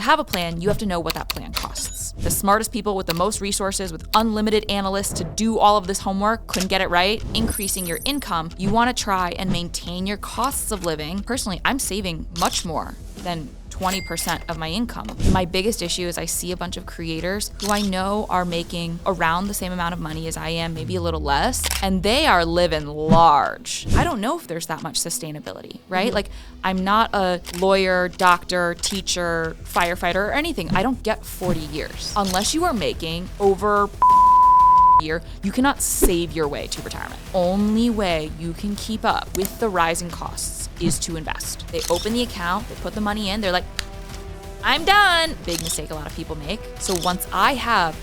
have a plan, you have to know what that plan costs. The smartest people with the most resources, with unlimited analysts to do all of this homework, couldn't get it right. Increasing your income, you want to try and maintain your costs of living. Personally, I'm saving much more than 20% of my income. My biggest issue is I see a bunch of creators who I know are making around the same amount of money as I am, maybe a little less, and they are living large. I don't know if there's that much sustainability, right? Like, I'm not a lawyer, doctor, teacher, firefighter, or anything. I don't get 40 years. Unless you are making over year, you cannot save your way to retirement. Only way you can keep up with the rising costs is to invest. They open the account, they put the money in, they're like, I'm done. Big mistake a lot of people make. So once I have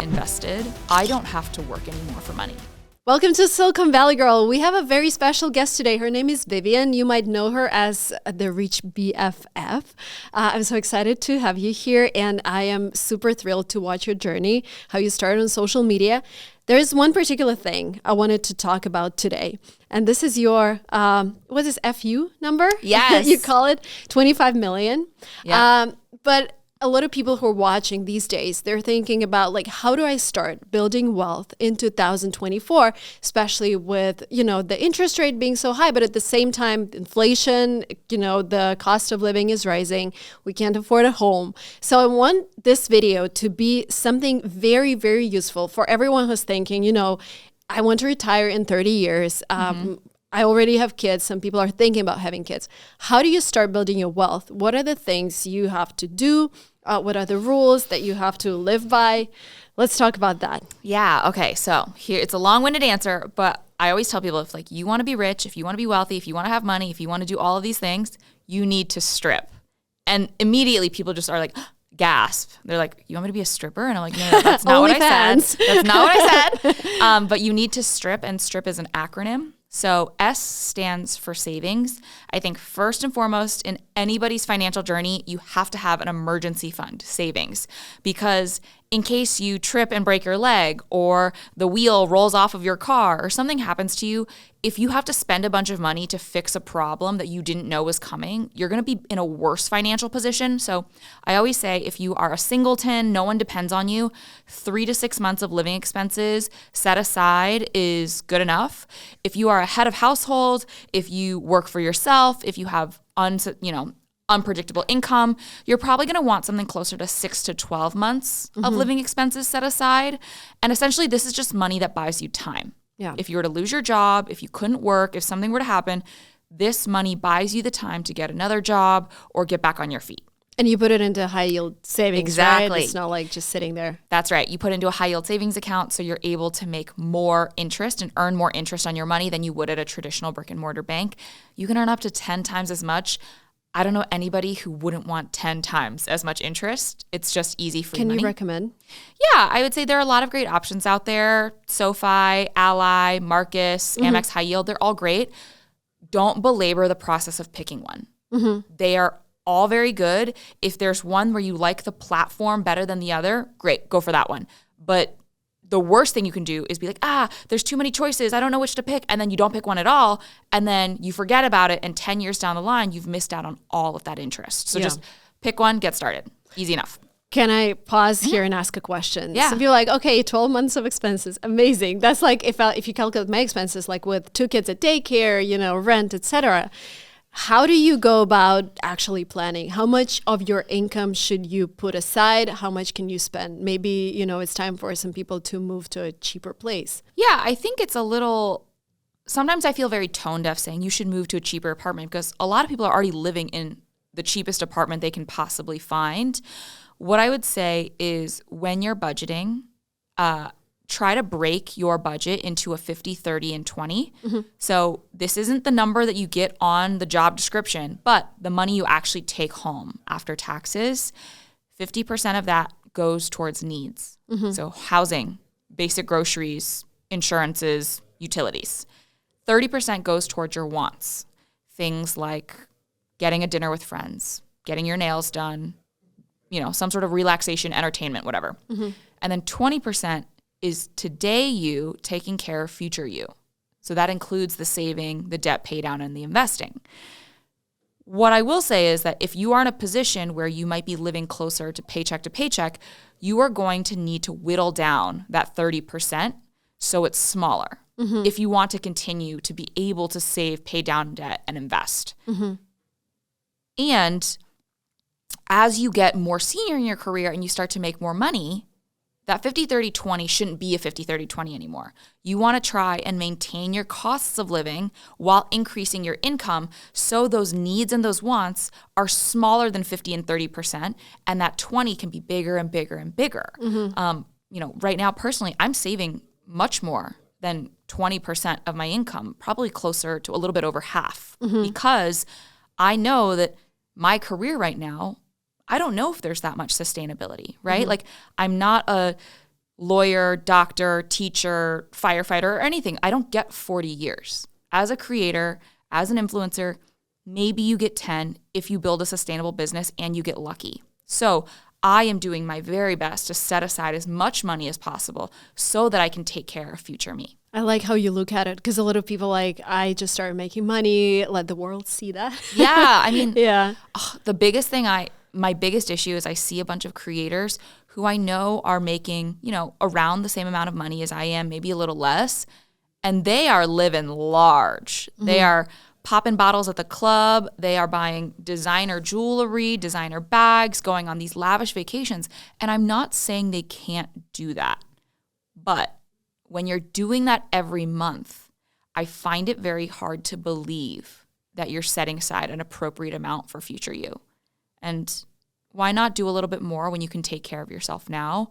invested, I don't have to work anymore for money. Welcome to Silicon Valley Girl. We have a very special guest today. Her name is Vivian. You might know her as the Rich BFF. I'm so excited to have you here, and I am super thrilled to watch your journey, how you started on social media. There's one particular thing I wanted to talk about today, and this is your, what is FU number? Yes. You call it 25 million. Yeah. But a lot of people who are watching these days, they're thinking about like, how do I start building wealth in 2024, especially with, the interest rate being so high, but at the same time, inflation, the cost of living is rising. We can't afford a home. So I want this video to be something very, very useful for everyone who's thinking, I want to retire in 30 years. I already have kids. Some people are thinking about having kids. How do you start building your wealth? What are the things you have to do? What are the rules that you have to live by? Let's talk about that. Yeah. Okay. So here, it's a long-winded answer, but I always tell people, if you want to be rich, if you want to be wealthy, if you want to have money, if you want to do all of these things, you need to strip. And immediately people just are like, gasp. They're like, you want me to be a stripper? And I'm like, no, that's not what I said. That's not what I said. But you need to strip, and strip is an acronym. So S stands for savings. I think first and foremost in anybody's financial journey, you have to have an emergency fund, savings, because in case you trip and break your leg, or the wheel rolls off of your car, or something happens to you, if you have to spend a bunch of money to fix a problem that you didn't know was coming, you're going to be in a worse financial position. So I always say, if you are a singleton, no one depends on you, 3 to 6 months of living expenses set aside is good enough. If you are a head of household, if you work for yourself, if you have unpredictable income, you're probably going to want something closer to 6 to 12 months of living expenses set aside. And essentially, this is just money that buys you time. Yeah. If you were to lose your job, if you couldn't work, if something were to happen, this money buys you the time to get another job or get back on your feet. And you put it into high yield savings, exactly. Right? It's not like just sitting there. That's right. You put it into a high yield savings account, so you're able to make more interest and earn more interest on your money than you would at a traditional brick and mortar bank. You can earn up to 10 times as much. I don't know anybody who wouldn't want 10 times as much interest. It's just easy free money. Can you recommend? Yeah, I would say there are a lot of great options out there. SoFi, Ally, Marcus, Amex High Yield, they're all great. Don't belabor the process of picking one. They are all very good. If there's one where you like the platform better than the other, great, go for that one. But the worst thing you can do is be like, there's too many choices, I don't know which to pick. And then you don't pick one at all. And then you forget about it. And 10 years down the line, you've missed out on all of that interest. So just pick one, get started. Easy enough. Can I pause here and ask a question? Yeah. So if you're like, okay, 12 months of expenses, amazing. That's like if you calculate my expenses, like with 2 kids at daycare, rent, etc. How do you go about actually planning? How much of your income should you put aside? How much can you spend? Maybe, it's time for some people to move to a cheaper place. Yeah, I think it's sometimes I feel very tone deaf saying you should move to a cheaper apartment, because a lot of people are already living in the cheapest apartment they can possibly find. What I would say is, when you're budgeting, try to break your budget into a 50, 30, and 20. So this isn't the number that you get on the job description, but the money you actually take home after taxes. 50% of that goes towards needs. So housing, basic groceries, insurances, utilities. 30% goes towards your wants. Things like getting a dinner with friends, getting your nails done, some sort of relaxation, entertainment, whatever. And then 20% is today you taking care of future you. So that includes the saving, the debt pay down, and the investing. What I will say is that if you are in a position where you might be living closer to paycheck, you are going to need to whittle down that 30% so it's smaller if you want to continue to be able to save, pay down debt, and invest. And as you get more senior in your career and you start to make more money, that 50-30-20 shouldn't be a 50-30-20 anymore. You want to try and maintain your costs of living while increasing your income so those needs and those wants are smaller than 50 and 30%, and that 20 can be bigger and bigger and bigger. Right now, personally, I'm saving much more than 20% of my income, probably closer to a little bit over half, because I know that my career right now, I don't know if there's that much sustainability, right? Like, I'm not a lawyer, doctor, teacher, firefighter, or anything. I don't get 40 years. As a creator, as an influencer, maybe you get 10 if you build a sustainable business and you get lucky. So I am doing my very best to set aside as much money as possible so that I can take care of future me. I like how you look at it, because a lot of people I just started making money, let the world see that. Yeah, I mean, the biggest thing my biggest issue is I see a bunch of creators who I know are making, around the same amount of money as I am, maybe a little less, and they are living large. They are popping bottles at the club. They are buying designer jewelry, designer bags, going on these lavish vacations. And I'm not saying they can't do that. But when you're doing that every month, I find it very hard to believe that you're setting aside an appropriate amount for future you. And why not do a little bit more when you can take care of yourself now?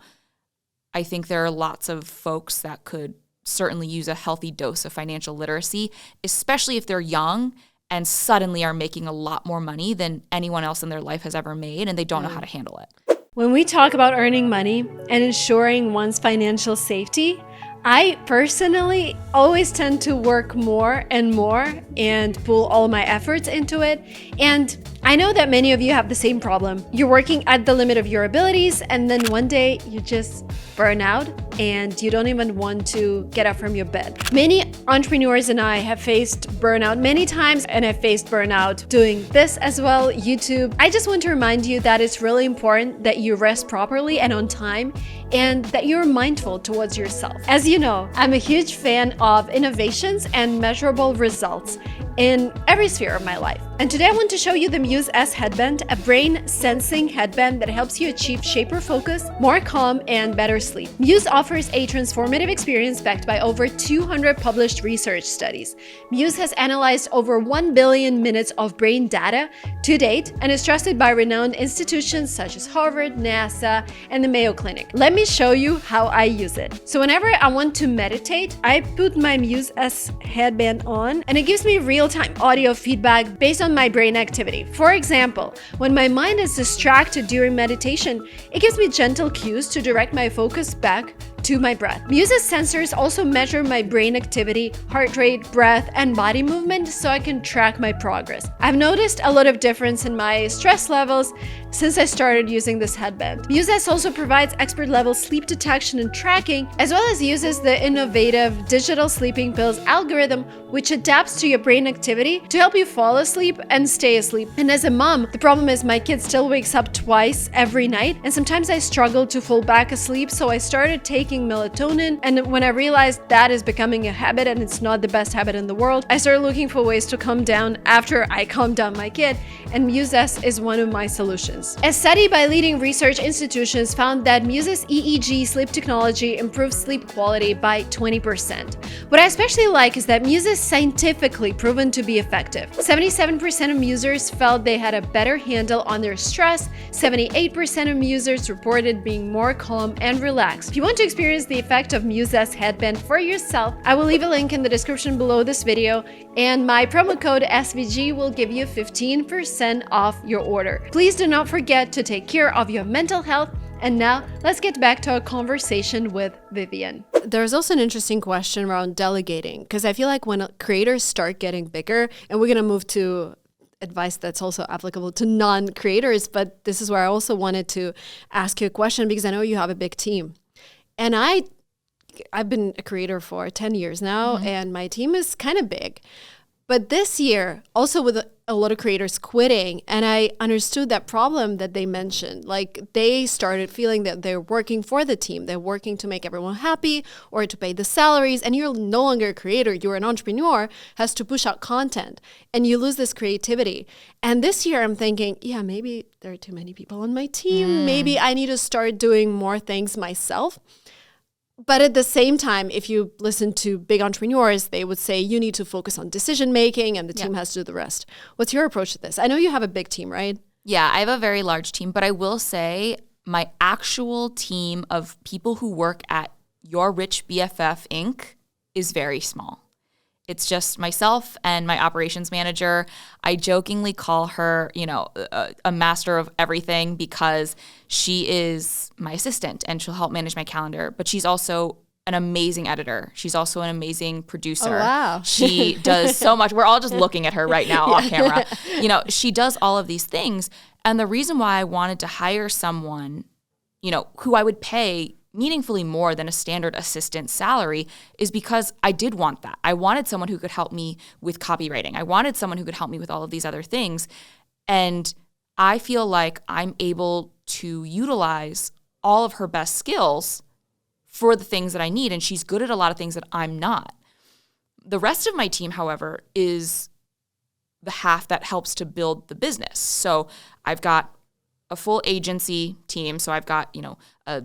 I think there are lots of folks that could certainly use a healthy dose of financial literacy, especially if they're young and suddenly are making a lot more money than anyone else in their life has ever made, and they don't know how to handle it. When we talk about earning money and ensuring one's financial safety, I personally always tend to work more and more and pull all my efforts into it. And I know that many of you have the same problem. You're working at the limit of your abilities, and then one day you just burn out and you don't even want to get up from your bed. Many entrepreneurs and I have faced burnout many times, and I've faced burnout doing this as well, YouTube. I just want to remind you that it's really important that you rest properly and on time, and that you're mindful towards yourself. As you know, I'm a huge fan of innovations and measurable results in every sphere of my life. And today I want to show you the Muse S headband, a brain sensing headband that helps you achieve shaper focus, more calm, and better sleep. Muse offers a transformative experience backed by over 200 published research studies. Muse has analyzed over 1 billion minutes of brain data to date and is trusted by renowned institutions such as Harvard, NASA, and the Mayo Clinic. Let me show you how I use it. So whenever I want to meditate, I put my Muse S headband on, and it gives me real-time audio feedback based on my brain activity. For example, when my mind is distracted during meditation, it gives me gentle cues to direct my focus back to my breath. Muse's sensors also measure my brain activity, heart rate, breath, and body movement so I can track my progress. I've noticed a lot of difference in my stress levels since I started using this headband. Muse also provides expert level sleep detection and tracking, as well as uses the innovative digital sleeping pills algorithm, which adapts to your brain activity to help you fall asleep and stay asleep. And as a mom, the problem is my kid still wakes up twice every night, and sometimes I struggle to fall back asleep, so I started taking melatonin, and when I realized that is becoming a habit and it's not the best habit in the world, I started looking for ways to calm down after I calmed down my kid, and Muse S is one of my solutions. A study by leading research institutions found that Muse's EEG sleep technology improves sleep quality by 20%. What I especially like is that Muse is scientifically proven to be effective. 77% of users felt they had a better handle on their stress, 78% of users reported being more calm and relaxed. If you want to experience the effect of Muse S headband for yourself, I will leave a link in the description below this video, and my promo code SVG will give you 15% off your order. Please do not forget to take care of your mental health. And now let's get back to our conversation with Vivian. There's also an interesting question around delegating, because I feel like when creators start getting bigger, and we're going to move to advice that's also applicable to non-creators, but this is where I also wanted to ask you a question, because I know you have a big team. And I've been a creator for 10 years now, and my team is kind of big. But this year, also with a lot of creators quitting, and I understood that problem that they mentioned. Like they started feeling that they're working for the team, they're working to make everyone happy or to pay the salaries, and you're no longer a creator, you're an entrepreneur, has to push out content, and you lose this creativity. And this year I'm thinking, yeah, maybe there are too many people on my team. Maybe I need to start doing more things myself. But at the same time, if you listen to big entrepreneurs, they would say you need to focus on decision making and the team has to do the rest. What's your approach to this? I know you have a big team, right? Yeah, I have a very large team, but I will say my actual team of people who work at Your Rich BFF Inc. is very small. It's just myself and my operations manager. I jokingly call her, a master of everything because she is my assistant and she'll help manage my calendar. But she's also an amazing editor. She's also an amazing producer. Oh, wow. She does so much. We're all just looking at her right now off camera. She does all of these things. And the reason why I wanted to hire someone, who I would pay meaningfully more than a standard assistant salary is because I did want that. I wanted someone who could help me with copywriting. I wanted someone who could help me with all of these other things. And I feel like I'm able to utilize all of her best skills for the things that I need. And she's good at a lot of things that I'm not. The rest of my team, however, is the half that helps to build the business. So I've got a full agency team. So I've got, a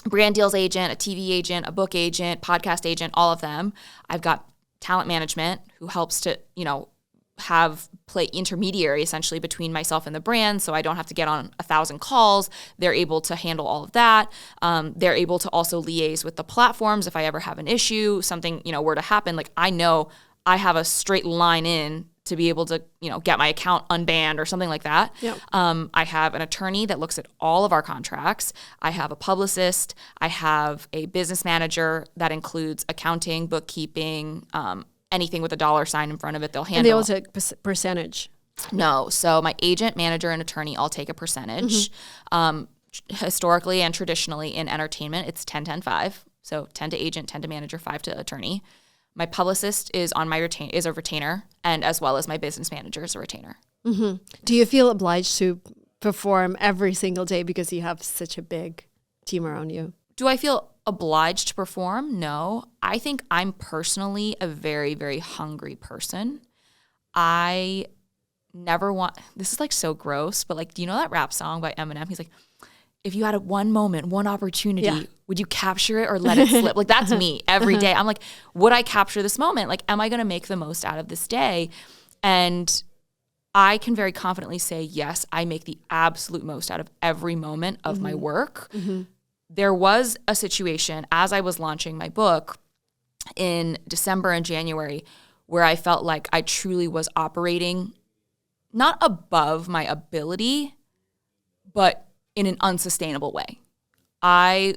brand deals agent, a TV agent, a book agent, podcast agent, all of them. I've got talent management who helps to, play intermediary essentially between myself and the brand, so I don't have to get on 1,000 calls. They're able to handle all of that. They're able to also liaise with the platforms if I ever have an issue, something, were to happen. Like I know I have a straight line in to be able to, get my account unbanned or something like that. Yep. I have an attorney that looks at all of our contracts. I have a publicist. I have a business manager that includes accounting, bookkeeping, anything with a dollar sign in front of it, they'll handle. And they all take percentage. No. So my agent, manager, and attorney all take a percentage. Historically and traditionally in entertainment, it's 10-10-5. So 10 to agent, 10 to manager, 5 to attorney. My publicist is on my is a retainer, and as well as my business manager is a retainer. Mm-hmm. Do you feel obliged to perform every single day because you have such a big team around you? Do I feel obliged to perform? No. I think I'm personally a very, very hungry person. I never want, this is like so gross, but like, do you know that rap song by Eminem? He's like, if you had one moment, one opportunity, would you capture it or let it slip? Like that's me every day. I'm like, would I capture this moment? Like, am I going to make the most out of this day? And I can very confidently say, yes, I make the absolute most out of every moment of my work. Mm-hmm. There was a situation as I was launching my book in December and January where I felt like I truly was operating not above my ability, but in an unsustainable way. I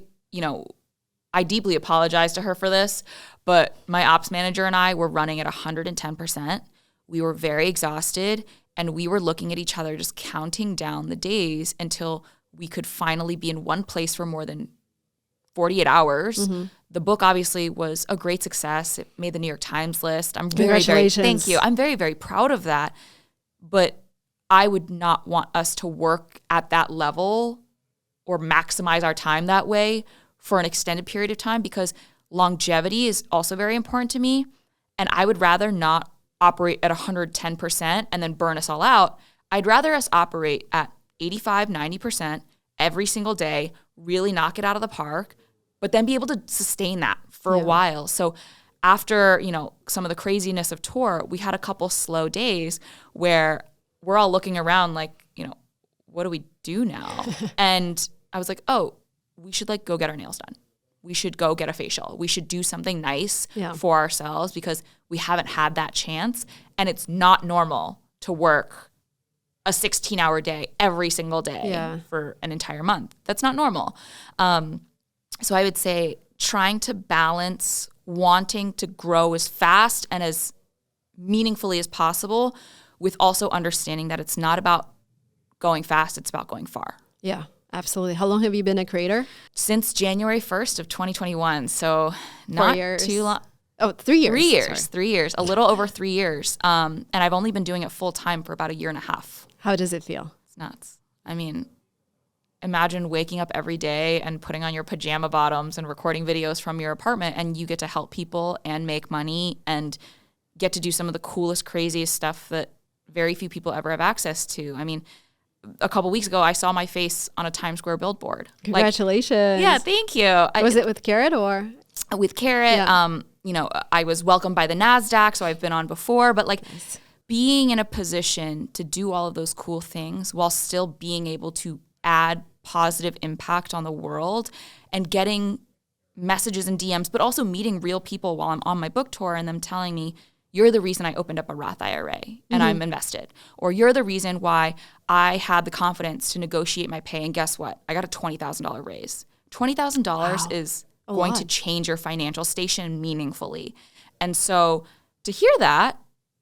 deeply apologize to her for this, but my ops manager and I were running at 110%. We were very exhausted, and we were looking at each other just counting down the days until we could finally be in one place for more than 48 hours. Mm-hmm. The book obviously was a great success. It made the New York Times list. I'm very, very, thank you. I'm very, very proud of that. But I would not want us to work at that level or maximize our time that way for an extended period of time, because longevity is also very important to me. And I would rather not operate at 110% and then burn us all out. I'd rather us operate at 85, 90% every single day, really knock it out of the park, but then be able to sustain that for a while. So after, some of the craziness of tour, we had a couple slow days where we're all looking around like, what do we do now? And I was like, oh, we should go get our nails done. We should go get a facial. We should do something nice for ourselves because we haven't had that chance. And it's not normal to work a 16-hour day every single day for an entire month. That's not normal. So I would say trying to balance wanting to grow as fast and as meaningfully as possible with also understanding that it's not about going fast, it's about going far. Yeah, absolutely. How long have you been a creator? Since January 1st of 2021, so not too long. Oh, 3 years. 3 years. Sorry. 3 years. A little over 3 years. And I've only been doing it full time for about a year and a half. How does it feel? It's nuts. I mean, imagine waking up every day and putting on your pajama bottoms and recording videos from your apartment, and you get to help people and make money and get to do some of the coolest, craziest stuff that very few people ever have access to. I mean, a couple weeks ago, I saw my face on a Times Square billboard. Congratulations. Yeah, thank you. Was it with Carrot or? With Carrot, Yeah. I was welcomed by the NASDAQ, so I've been on before, but being in a position to do all of those cool things while still being able to add positive impact on the world and getting messages and DMs, but also meeting real people while I'm on my book tour and them telling me, you're the reason I opened up a Roth IRA and I'm invested. Or you're the reason why I had the confidence to negotiate my pay. And guess what? I got a $20,000 raise. $20,000 is going to change your financial station meaningfully. And so to hear that,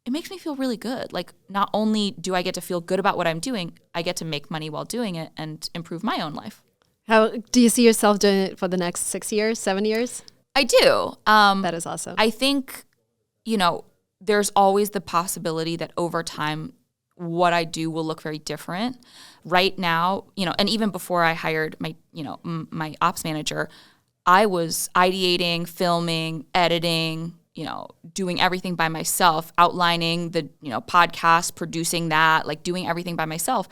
it makes me feel really good. Not only do I get to feel good about what I'm doing, I get to make money while doing it and improve my own life. How do you see yourself doing it for the next 6 years, 7 years? I do. That is awesome. I think, there's always the possibility that over time, what I do will look very different. Right now, and even before I hired my, my ops manager, I was ideating, filming, editing, doing everything by myself, outlining the, podcast, producing that, doing everything by myself.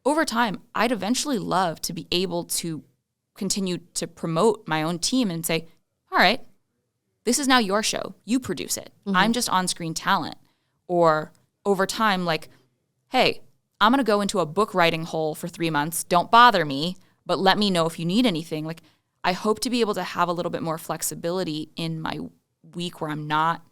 Over time, I'd eventually love to be able to continue to promote my own team and say, all right, this is now your show. You produce it. I'm just on-screen talent. Or over time, hey, I'm going to go into a book writing hole for 3 months. Don't bother me, but let me know if you need anything. I hope to be able to have a little bit more flexibility in my week where I'm not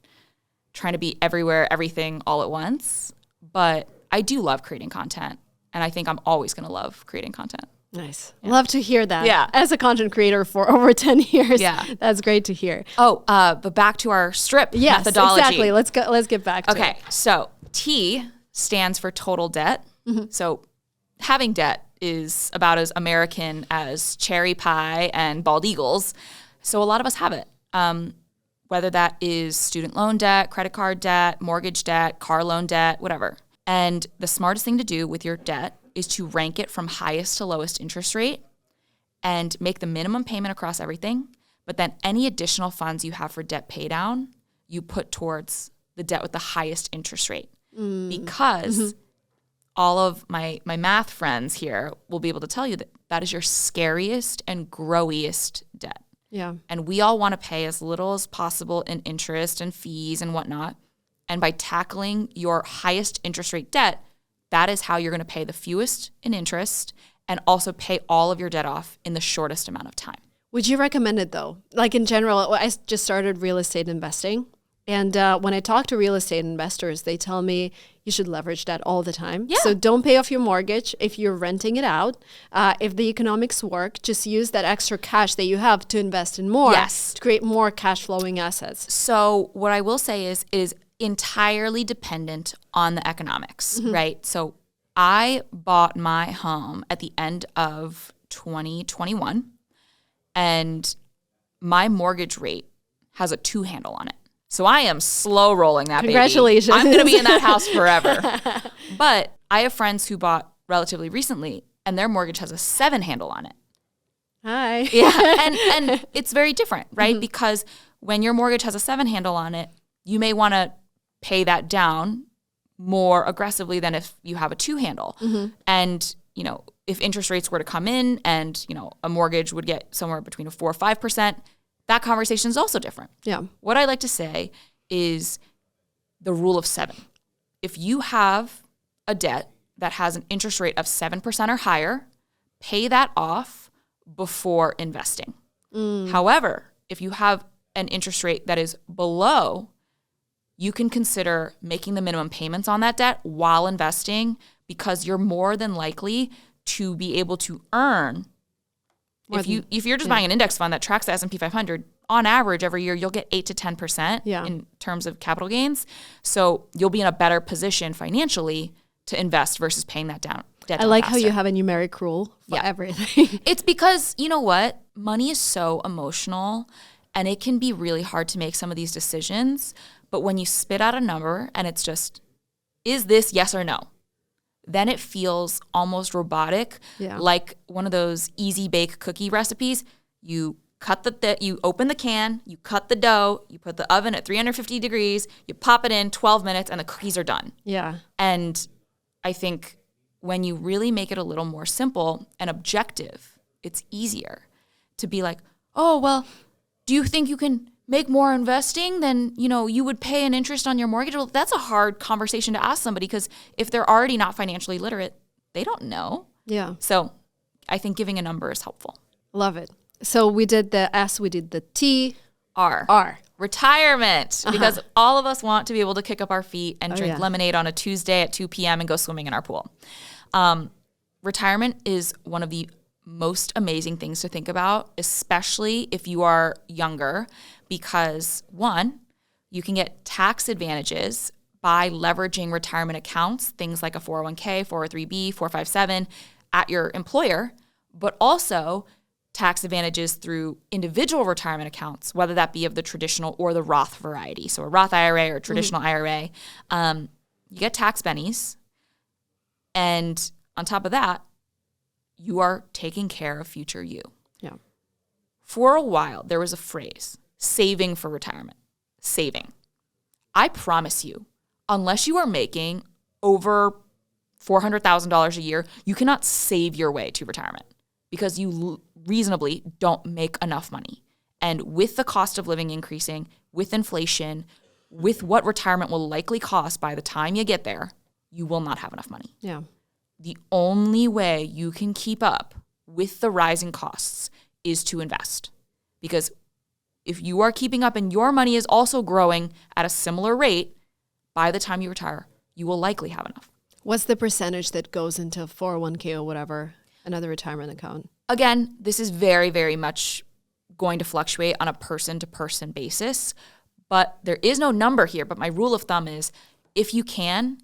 trying to be everywhere, everything all at once. But I do love creating content. And I think I'm always going to love creating content. Nice. Yeah. Love to hear that. Yeah. As a content creator for over 10 years. Yeah. That's great to hear. Oh, but back to our strip methodology. Exactly. Let's get back to it. Okay. So T stands for total debt. So having debt is about as American as cherry pie and bald eagles. So a lot of us have it. Whether that is student loan debt, credit card debt, mortgage debt, car loan debt, whatever. And the smartest thing to do with your debt is to rank it from highest to lowest interest rate and make the minimum payment across everything. But then any additional funds you have for debt pay down, you put towards the debt with the highest interest rate. Because all of my math friends here will be able to tell you that that is your scariest and growiest debt. Yeah. And we all want to pay as little as possible in interest and fees and whatnot. And by tackling your highest interest rate debt, that is how you're going to pay the fewest in interest and also pay all of your debt off in the shortest amount of time. Would you recommend it though? In general, I just started real estate investing. And when I talk to real estate investors, they tell me you should leverage that all the time. Yeah. So don't pay off your mortgage if you're renting it out. If the economics work, just use that extra cash that you have to invest in more. Yes. To create more cash flowing assets. So what I will say is it is entirely dependent on the economics, right? So I bought my home at the end of 2021 and my mortgage rate has a 2 handle on it. So I am slow rolling that Congratulations. baby. I'm going to be in that house forever. But I have friends who bought relatively recently and their mortgage has a 7 handle on it. Hi. Yeah. And it's very different, right? Because when your mortgage has a 7 handle on it, you may want to pay that down more aggressively than if you have a 2 handle. And, if interest rates were to come in and, a mortgage would get somewhere between a 4 or 5%, that conversation is also different. Yeah. What I like to say is the rule of 7. If you have a debt that has an interest rate of 7% or higher, pay that off before investing. However, if you have an interest rate that is below, you can consider making the minimum payments on that debt while investing because you're more than likely to be able to earn. If you're just buying an index fund that tracks the S&P 500, on average every year you'll get 8 to 10% in terms of capital gains. So you'll be in a better position financially to invest versus paying that down. I like how you have a numeric rule for everything. It's because, you know what? Money is so emotional. And it can be really hard to make some of these decisions. But when you spit out a number and it's just, is this yes or no? Then it feels almost robotic, like one of those easy bake cookie recipes. You cut you open the can, you cut the dough, you put the oven at 350 degrees, you pop it in 12 minutes, and the cookies are done. Yeah. And I think when you really make it a little more simple and objective, it's easier to be like, oh, well, do you think you can make more investing than, you would pay an interest on your mortgage? Well, that's a hard conversation to ask somebody because if they're already not financially literate, they don't know. Yeah. So I think giving a number is helpful. Love it. So we did the S, we did the T. R. Retirement. Because all of us want to be able to kick up our feet and drink lemonade on a Tuesday at 2 p.m. and go swimming in our pool. Retirement is one of the most amazing things to think about, especially if you are younger, because one, you can get tax advantages by leveraging retirement accounts, things like a 401k, 403b, 457 at your employer, but also tax advantages through individual retirement accounts, whether that be of the traditional or the Roth variety. So a Roth IRA or a traditional IRA, you get tax bennies. And on top of that, you are taking care of future you. Yeah. For a while, there was a phrase, saving for retirement. Saving. I promise you, unless you are making over $400,000 a year, you cannot save your way to retirement because you reasonably don't make enough money. And with the cost of living increasing, with inflation, with what retirement will likely cost by the time you get there, you will not have enough money. Yeah. The only way you can keep up with the rising costs is to invest. Because if you are keeping up and your money is also growing at a similar rate, by the time you retire, you will likely have enough. What's the percentage that goes into 401k or whatever, another retirement account? Again, this is very, very much going to fluctuate on a person-to-person basis, but there is no number here. But my rule of thumb is if you can,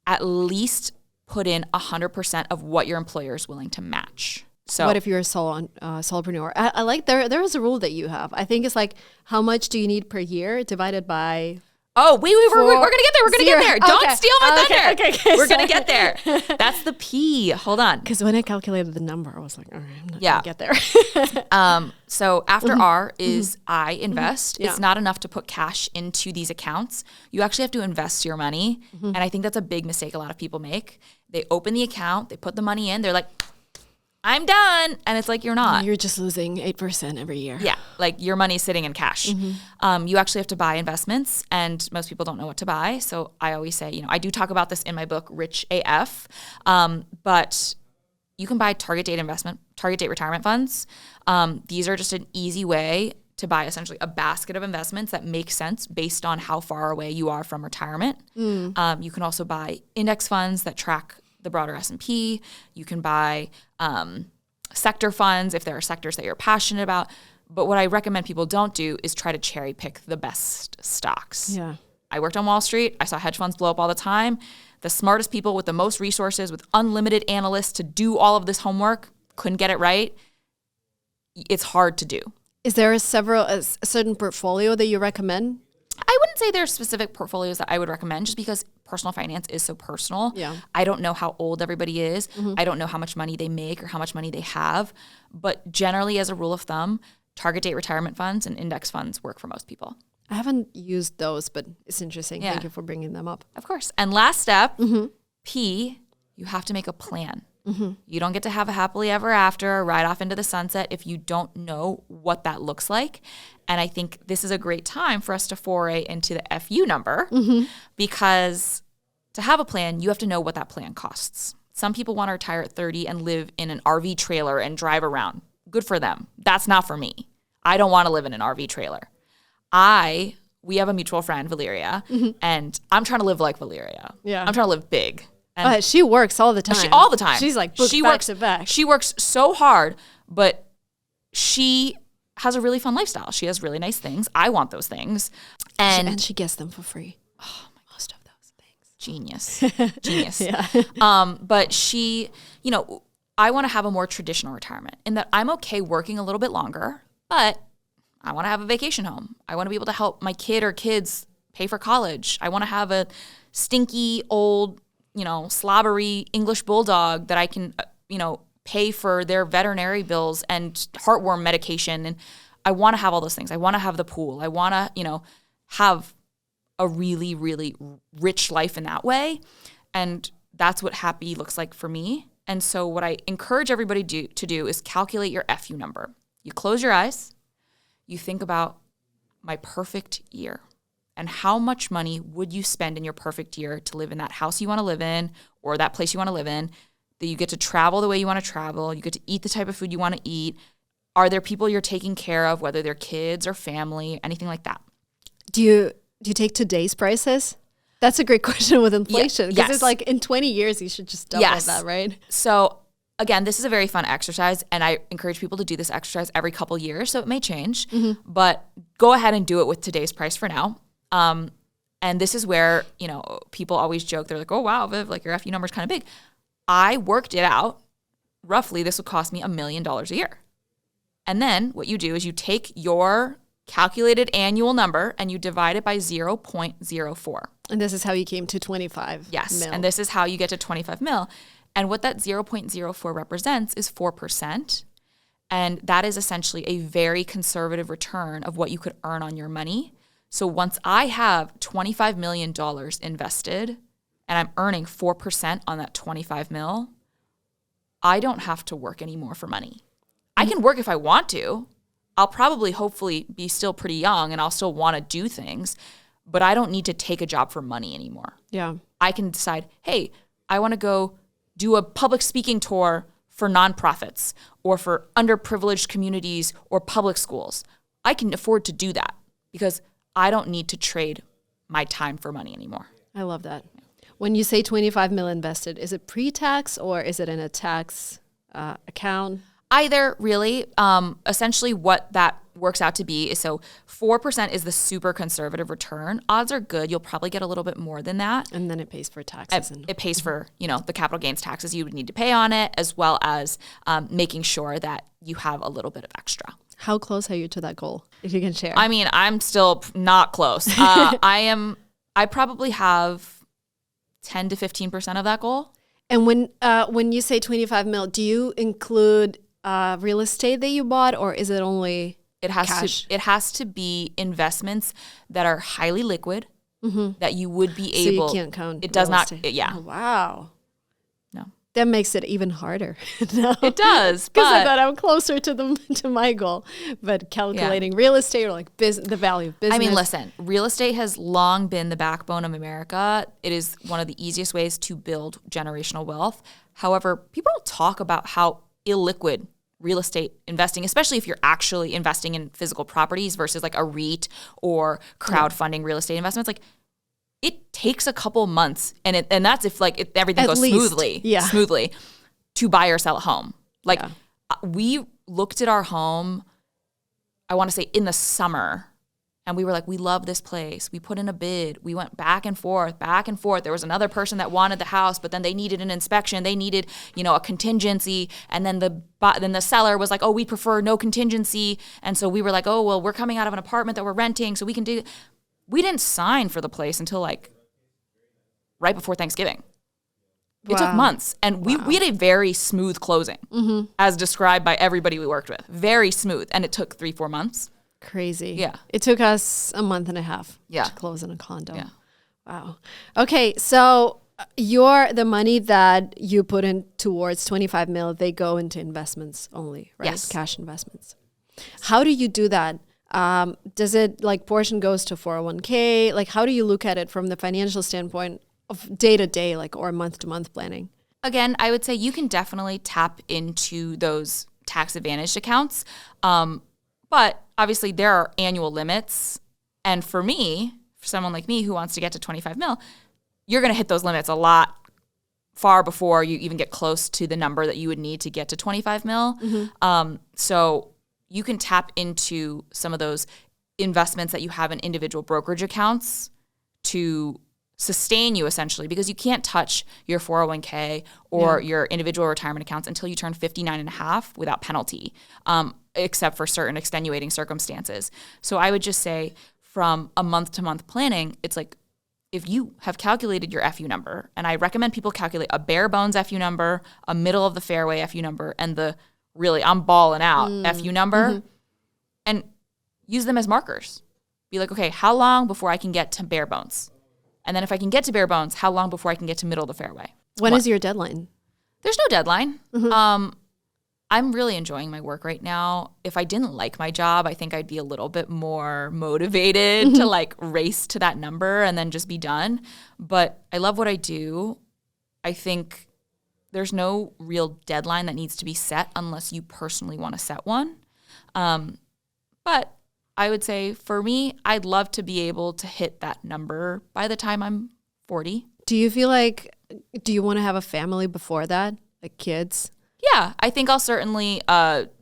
at least put in 100% of what your employer is willing to match. So what if you're a solopreneur? I like there is a rule that you have. I think it's like how much do you need per year divided by. Oh, we're going to get there. We're going to get there. Don't steal my thunder. Okay, we're going to get there. That's the P. Hold on. Because when I calculated the number, I was like, all right, I'm not going to get there. So after R is I invest. Yeah. It's not enough to put cash into these accounts. You actually have to invest your money. And I think that's a big mistake a lot of people make. They open the account. They put the money in. They're like, I'm done. And it's like, you're not. You're just losing 8% every year. Yeah. Like your money's sitting in cash. You actually have to buy investments and most people don't know what to buy. So I always say, I do talk about this in my book, Rich AF. But you can buy target date retirement funds. These are just an easy way to buy essentially a basket of investments that make sense based on how far away you are from retirement. You can also buy index funds that track the broader S&P. You can buy sector funds if there are sectors that you're passionate about. But what I recommend people don't do is try to cherry pick the best stocks. Yeah. I worked on Wall Street. I saw hedge funds blow up all the time. The smartest people with the most resources, with unlimited analysts to do all of this homework, couldn't get it right. It's hard to do. Is there a certain portfolio that you recommend? I wouldn't say there's specific portfolios that I would recommend just because personal finance is so personal. Yeah. I don't know how old everybody is. I don't know how much money they make or how much money they have. But generally, as a rule of thumb, target date retirement funds and index funds work for most people. I haven't used those, but it's interesting. Yeah. Thank you for bringing them up. Of course. And last step, P, you have to make a plan. You don't get to have a happily ever after or ride off into the sunset if you don't know what that looks like. And I think this is a great time for us to foray into the FU number because to have a plan, you have to know what that plan costs. Some people want to retire at 30 and live in an RV trailer and drive around. Good for them. That's not for me. I don't want to live in an RV trailer. We have a mutual friend, Valeria, and I'm trying to live like Valeria. Yeah. I'm trying to live big. And she works all the time. all the time. She's like booked back to back. She works so hard, but she has a really fun lifestyle. She has really nice things. I want those things. And she gets them for free. Oh, most of those things. Genius. Yeah. But she, I want to have a more traditional retirement in that I'm okay working a little bit longer, but I want to have a vacation home. I want to be able to help my kid or kids pay for college. I want to have a stinky old, slobbery English bulldog that I can, pay for their veterinary bills and heartworm medication. And I want to have all those things. I want to have the pool. I want to, have a really, really rich life in that way. And that's what happy looks like for me. And so what I encourage everybody to do is calculate your FU number. You close your eyes. You think about my perfect year and how much money would you spend in your perfect year to live in that house you want to live in or that place you want to live in, that you get to travel the way you want to travel, you get to eat the type of food you want to eat. Are there people you're taking care of, whether they're kids or family, anything like that? Do you take today's prices? That's a great question with inflation because Yes. it's like in 20 years you should just double that, right? So again, this is a very fun exercise, and I encourage people to do this exercise every couple years, so it may change, but go ahead and do it with today's price for now. And this is where, people always joke, they're like, oh, wow, Viv, like your FU number is kind of big. I worked it out. Roughly, this would cost me $1 million a year. And then what you do is you take your calculated annual number and you divide it by 0.04. And this is how you came to 25 Yes, mil. and this is how you get to 25 mil. And what that 0.04 represents is 4%. And that is essentially a very conservative return of what you could earn on your money. So once I have $25 million invested and I'm earning 4% on that 25 mil, I don't have to work anymore for money. I can work if I want to. I'll probably hopefully be still pretty young and I'll still want to do things, but I don't need to take a job for money anymore. Yeah. I can decide, hey, I want to go do a public speaking tour for nonprofits or for underprivileged communities or public schools. I can afford to do that because I don't need to trade my time for money anymore. I love that. When you say 25 mil invested, is it pre-tax or is it in a tax account? Either, really. Essentially what that works out to be is, so 4% is the super conservative return. Odds are good. You'll probably get a little bit more than that. And then it pays for taxes. It pays for, the capital gains taxes you would need to pay on it, as well as making sure that you have a little bit of extra. How close are you to that goal, if you can share? I mean, I'm still not close. I probably have 10 to 15% of that goal. And when you say 25 mil, do you include real estate that you bought, or is it only cash? It has to be investments that are highly liquid, that you would be able. So you can't count. It does not. Yeah. Oh, wow. No. That makes it even harder. No. It does, Because I but thought I'm closer to my goal. But calculating real estate or like the value of business. I mean, listen, real estate has long been the backbone of America. It is one of the easiest ways to build generational wealth. However, people don't talk about how illiquid real estate investing, especially if you're actually investing in physical properties versus like a REIT or crowdfunding real estate investments. Like, it takes a couple months, and that's if everything goes smoothly to buy or sell a home. Like, we looked at our home, I want to say in the summer, and we were like, we love this place. We put in a bid. We went back and forth. There was another person that wanted the house, but then they needed an inspection. They needed, a contingency. And then the seller was like, oh, we prefer no contingency. And so we were like, oh, well, we're coming out of an apartment that we're renting, so we can do. We didn't sign for the place until right before Thanksgiving. It took months. And we had a very smooth closing, as described by everybody we worked with. Very smooth. And it took 3-4 months. Crazy. Yeah. It took us a month and a half to close on a condo. Yeah. Wow. Okay, so the money that you put in towards 25 mil, they go into investments only, right? Yes. Cash investments. How do you do that? Does it portion goes to 401k? How do you look at it from the financial standpoint of day to day, or month to month planning? Again, I would say you can definitely tap into those tax advantaged accounts. But obviously there are annual limits. And for someone like me who wants to get to 25 mil, you're going to hit those limits a lot far before you even get close to the number that you would need to get to 25 mil. So you can tap into some of those investments that you have in individual brokerage accounts to sustain you essentially, because you can't touch your 401k or your individual retirement accounts until you turn 59 and a half without penalty, except for certain extenuating circumstances. So I would just say from a month-to-month planning, it's like if you have calculated your FU number, and I recommend people calculate a bare bones FU number, a middle of the fairway FU number, and the really I'm balling out FU number, and use them as markers. Be like, okay, how long before I can get to bare bones? And then if I can get to bare bones, how long before I can get to middle of the fairway? When is your deadline? There's no deadline. I'm really enjoying my work right now. If I didn't like my job, I think I'd be a little bit more motivated to like race to that number and then just be done. But I love what I do. I think there's no real deadline that needs to be set unless you personally want to set one. But I would say for me, I'd love to be able to hit that number by the time I'm 40. Do you feel like, do you want to have a family before that, like kids? Yeah, I think I'll certainly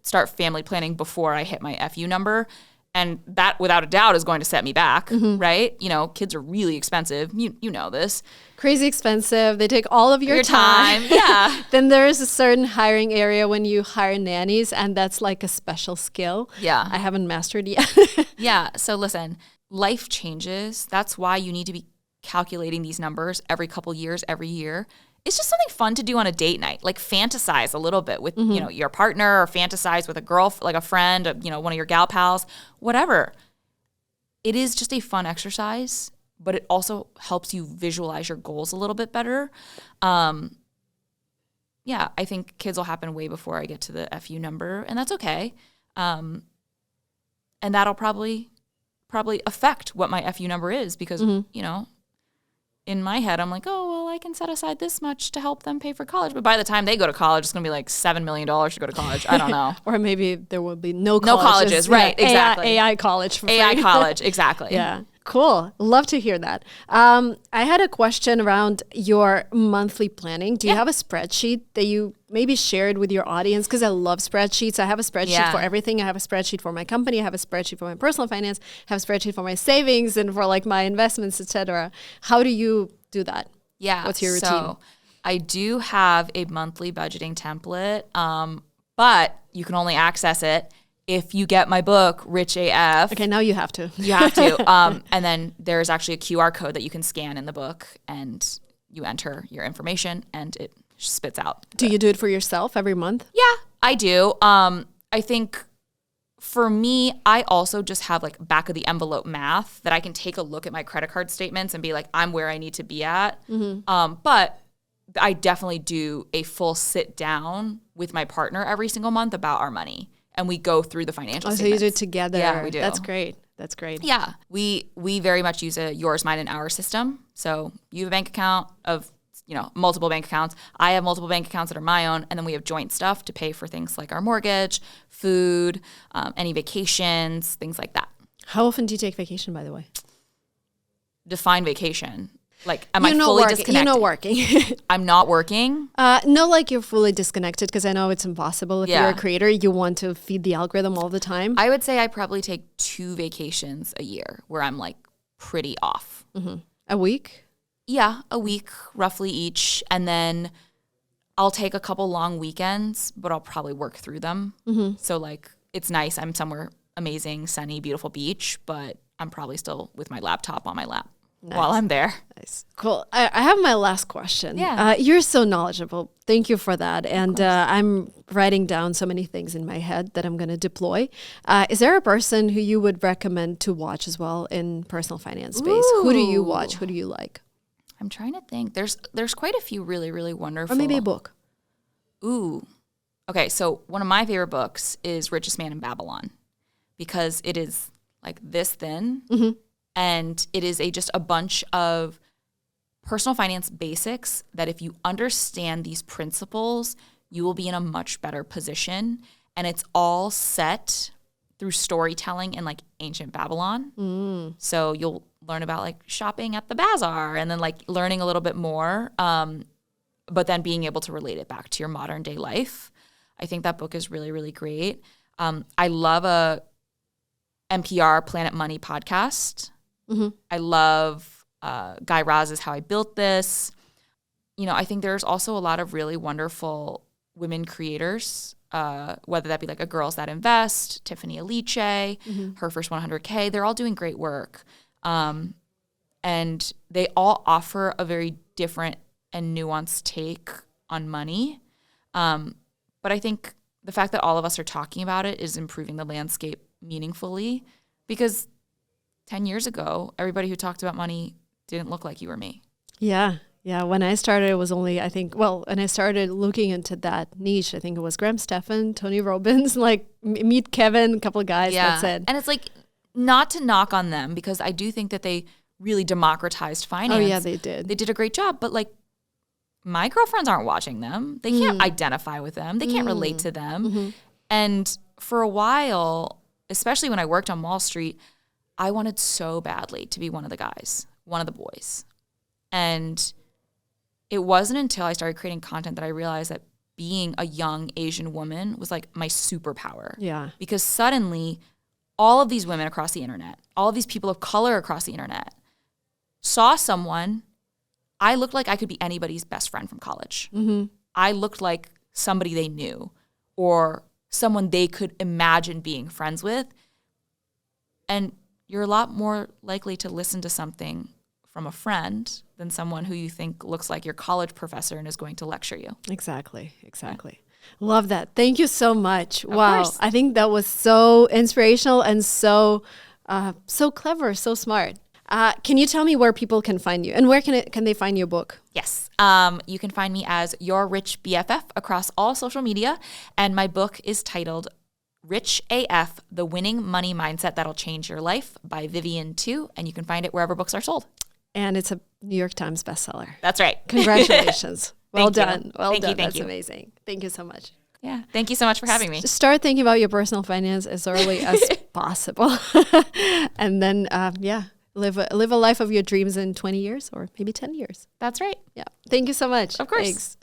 start family planning before I hit my FU number. And that, without a doubt, is going to set me back, right? You know, kids are really expensive. You know this. Crazy expensive. They take all of your time. Yeah. Then there is a certain hiring area when you hire nannies, and that's like a special skill. Yeah. I haven't mastered yet. Yeah. So listen, life changes. That's why you need to be calculating these numbers every couple years, every year. It's just something fun to do on a date night, like fantasize a little bit with, you know, your partner, or fantasize with a girl, like a friend, you know, one of your gal pals, whatever. It is just a fun exercise, but it also helps you visualize your goals a little bit better. Yeah, I think kids will happen way before I get to the FU number, and that's okay. And that'll probably affect what my FU number is because, you know, in my head, I'm like, oh, well, I can set aside this much to help them pay for college. But by the time they go to college, it's going to be like $7 million to go to college. I don't know. Or maybe there will be no colleges. Right, exactly. AI college for AI free. college, exactly. Yeah. Cool. Love to hear that. I had a question around your monthly planning. Do you have a spreadsheet that you maybe shared with your audience? Because I love spreadsheets. I have a spreadsheet for everything. I have a spreadsheet for my company. I have a spreadsheet for my personal finance. I have a spreadsheet for my savings and for like my investments, etc. How do you do that? Yeah. What's your routine? So I do have a monthly budgeting template, but you can only access it if you get my book, Rich AF. Okay, now you have to. You have to. And then there's actually a QR code that you can scan in the book, and you enter your information, and it spits out. Do you do it for yourself every month? Yeah, I do. I think for me, I also just have like back of the envelope math that I can take a look at my credit card statements and be like, I'm where I need to be at. But I definitely do a full sit down with my partner every single month about our money. And we go through the financial statements. So you do it together. Yeah, we do. That's great. That's great. Yeah. We very much use a yours, mine, and ours system. So you have a bank account of, you know, multiple bank accounts. I have multiple bank accounts that are my own. And then we have joint stuff to pay for things like our mortgage, food, any vacations, things like that. How often do you take vacation, by the way? Define vacation. Like, am I fully disconnected? You're not working. I'm not working. No, like you're fully disconnected, because I know it's impossible. If you're a creator, you want to feed the algorithm all the time. I would say I probably take 2 vacations a year where I'm like pretty off. A week? Yeah, a week roughly each. And then I'll take a couple long weekends, but I'll probably work through them. So like it's nice. I'm somewhere amazing, sunny, beautiful beach, but I'm probably still with my laptop on my lap. Nice. While I'm there. Nice. Cool. I have my last question. Yeah. You're so knowledgeable. Thank you for that. And I'm writing down so many things in my head that I'm going to deploy. Is there a person who you would recommend to watch as well in personal finance space? Ooh. Who do you watch? Who do you like? I'm trying to think. There's quite a few really, really wonderful. Or maybe a book. Ooh. Okay, so one of my favorite books is Richest Man in Babylon, because it is like this thin. And it is just a bunch of personal finance basics that if you understand these principles, you will be in a much better position. And it's all set through storytelling in like ancient Babylon. So you'll learn about like shopping at the bazaar and then like learning a little bit more, but then being able to relate it back to your modern day life. I think that book is really, really great. I love a NPR Planet Money podcast. I love Guy Raz's How I Built This. You know, I think there's also a lot of really wonderful women creators, whether that be like a Girls That Invest, Tiffany Aliche, her first 100K. They're all doing great work. And they all offer a very different and nuanced take on money. But I think the fact that all of us are talking about it is improving the landscape meaningfully, because 10 years ago, everybody who talked about money didn't look like you or me. Yeah. Yeah. When I started, it was only, I think, and I started looking into that niche, I think it was Graham Stephan, Tony Robbins, like Meet Kevin, a couple of guys, that's it. And it's like, not to knock on them, because I do think that they really democratized finance. Oh, yeah, they did. They did a great job, but like, my girlfriends aren't watching them. They can't identify with them. They can't relate to them. And for a while, especially when I worked on Wall Street, I wanted so badly to be one of the guys, one of the boys. And it wasn't until I started creating content that I realized that being a young Asian woman was like my superpower. Yeah. Because suddenly, all of these women across the internet, all of these people of color across the internet saw someone. I looked like I could be anybody's best friend from college. I looked like somebody they knew or someone they could imagine being friends with. And you're a lot more likely to listen to something from a friend than someone who you think looks like your college professor and is going to lecture you. Exactly. Yeah. Love that. Thank you so much. Wow. Course. I think that was so inspirational and so clever, so smart. Can you tell me where people can find you and where can they find your book? Yes. You can find me as Your Rich BFF across all social media. And my book is titled Rich AF, The Winning Money Mindset That'll Change Your Life by Vivian Tu. And you can find it wherever books are sold. And it's a New York Times bestseller. That's right. Congratulations. Well done. You. Well done. Thank That's amazing. Thank you so much. Yeah. Thank you so much for having me. Start thinking about your personal finance as early as possible. And then, live a life of your dreams in 20 years or maybe 10 years. That's right. Yeah. Thank you so much. Of course. Thanks.